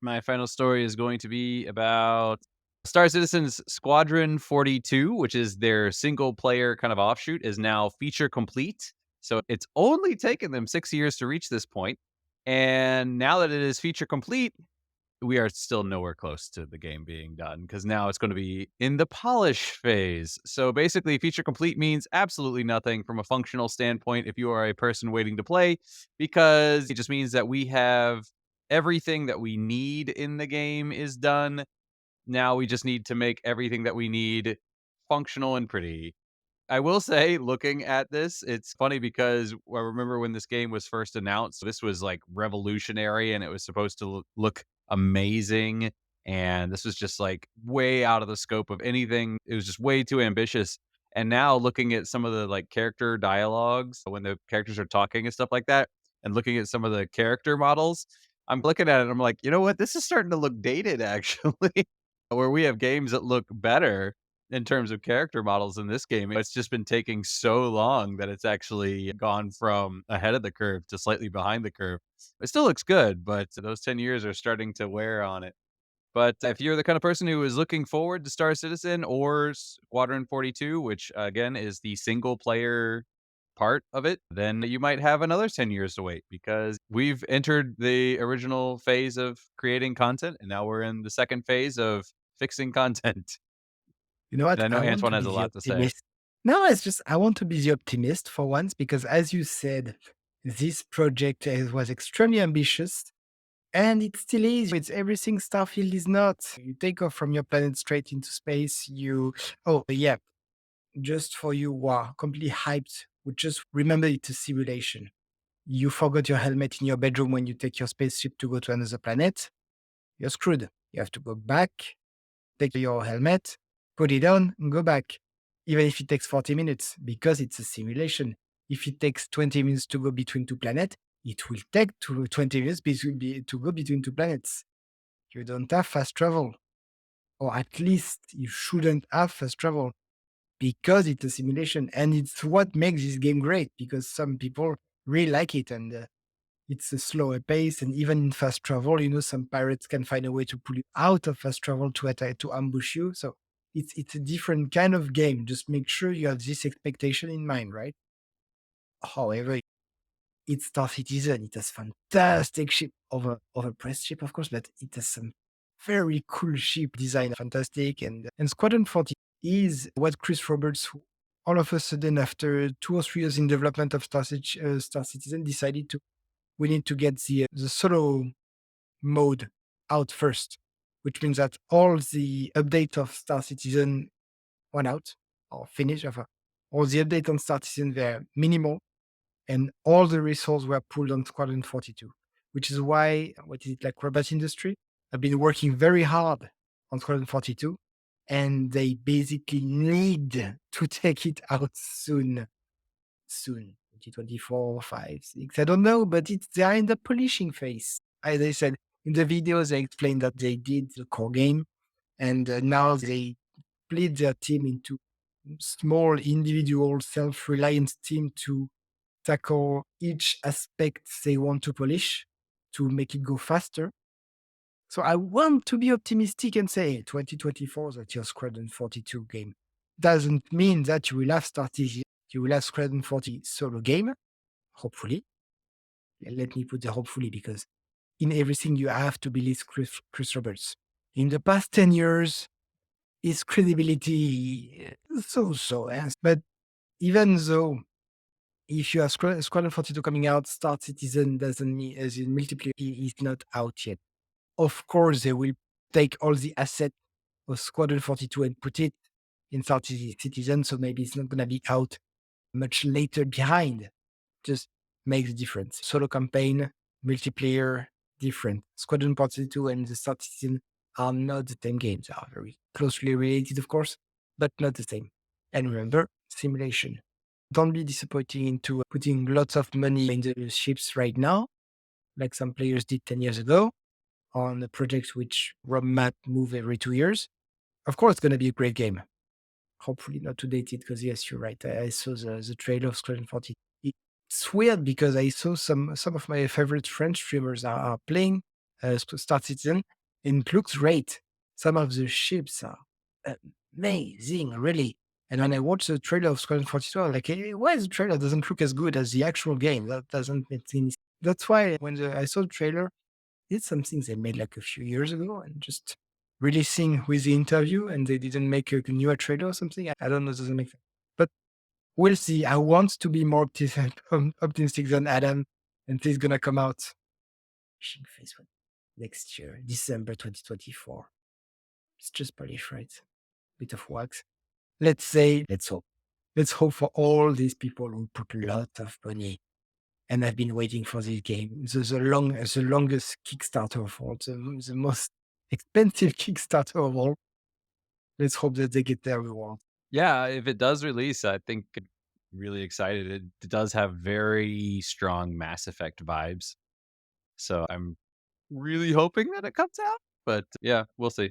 My final story is going to be about Star Citizen's Squadron 42, which is their single player kind of offshoot, is now feature complete. So it's only taken them 6 years to reach this point. And now that it is feature complete, we are still nowhere close to the game being done because now it's going to be in the polish phase. So basically, feature complete means absolutely nothing from a functional standpoint if you are a person waiting to play, because it just means that we have everything that we need in the game is done. Now we just need to make everything that we need functional and pretty. I will say, looking at this, it's funny because I remember when this game was first announced, this was like revolutionary and it was supposed to look amazing. And this was just like way out of the scope of anything. It was just way too ambitious. And now looking at some of the like character dialogues when the characters are talking and stuff like that, and looking at some of the character models, I'm looking at it and I'm like, you know what? This is starting to look dated actually, where we have games that look better in terms of character models in this game. It's just been taking so long that it's actually gone from ahead of the curve to slightly behind the curve. It still looks good, but those 10 years are starting to wear on it. But if you're the kind of person who is looking forward to Star Citizen or Squadron 42, which again is the single player part of it, then you might have another 10 years to wait because we've entered the original phase of creating content and now we're in the second phase of fixing content. You know And what? I know I want Antoine to has be a the lot to say. optimist. No, it's just I want to be the optimist for once because, as you said, this project was extremely ambitious and it still is. It's everything Starfield is not. You take off from your planet straight into space. Oh, yeah, just for you who are completely hyped, would just remember it's a simulation. You forgot your helmet in your bedroom when you take your spaceship to go to another planet. You're screwed. You have to go back, take your helmet, put it on, and go back. Even if it takes 40 minutes, because it's a simulation. If it takes 20 minutes to go between two planets, it will take 20 minutes to go between two planets. You don't have fast travel, or at least you shouldn't have fast travel because it's a simulation. And it's what makes this game great because some people really like it. And it's a slower pace, and even in fast travel, some pirates can find a way to pull you out of fast travel to attack, to ambush you. So it's a different kind of game. Just make sure you have this expectation in mind, right? However, it's Star Citizen. It has fantastic ship overpriced ship, of course, but it has some very cool ship design, fantastic. And Squadron 40 is what Chris Roberts, who all of a sudden, after 2 or 3 years in development of Star Citizen, decided to we need to get the solo mode out first, which means that all the update of Star Citizen went out or finished. All the update on Star Citizen were minimal, and all the resources were pulled on Squadron 42, which is why, what is it, like Robot Industry have been working very hard on Squadron 42, and they basically need to take it out soon, 2024, 5, 6. I don't know, but they are in the polishing phase. As I said in the videos, they explained that they did the core game, and now they split their team into small, individual, self-reliant team to tackle each aspect they want to polish to make it go faster. So I want to be optimistic and say 2024 that your Squadron 42 game doesn't mean that you will have started, you will have Squadron 40 solo game, hopefully. Let me put the hopefully because in everything you have to believe Chris Roberts. In the past 10 years, his credibility so. But even though if you have Squadron 42 coming out, Star Citizen doesn't mean as in multiplayer is not out yet. Of course, they will take all the assets of Squadron 42 and put it in Star Citizen, so maybe it's not going to be out much later behind. Just makes a difference. Solo campaign, multiplayer, different. Squadron 42 and the Star Citizen are not the same games. They are very closely related, of course, but not the same. And remember, simulation. Don't be disappointing into putting lots of money in the ships right now, like some players did 10 years ago on the projects which roadmap move every 2 years. Of course, it's going to be a great game. Hopefully not too dated, because yes, you're right. I saw the trailer of Squadron 40. It's weird because I saw some of my favorite French streamers are playing, Star Citizen, and it looks great. Some of the ships are amazing, really. And when I watched the trailer of Squadron 42, I was like, hey, why the trailer doesn't look as good as the actual game? That doesn't make sense. That's why when I saw the trailer, it's something they made like a few years ago and just releasing with the interview and they didn't make a newer trailer or something. I don't know, doesn't make sense. But we'll see. I want to be more optimistic than Adam, and it's gonna come out phase one next year, December 2024. It's just Polish, right? Bit of wax. Let's say, let's hope. Let's hope for all these people who put a lot of money and have been waiting for this game. The longest Kickstarter of all, the most expensive Kickstarter of all. Let's hope that they get their reward. Yeah, if it does release, I think really excited. It does have very strong Mass Effect vibes. So I'm really hoping that it comes out. But yeah, we'll see.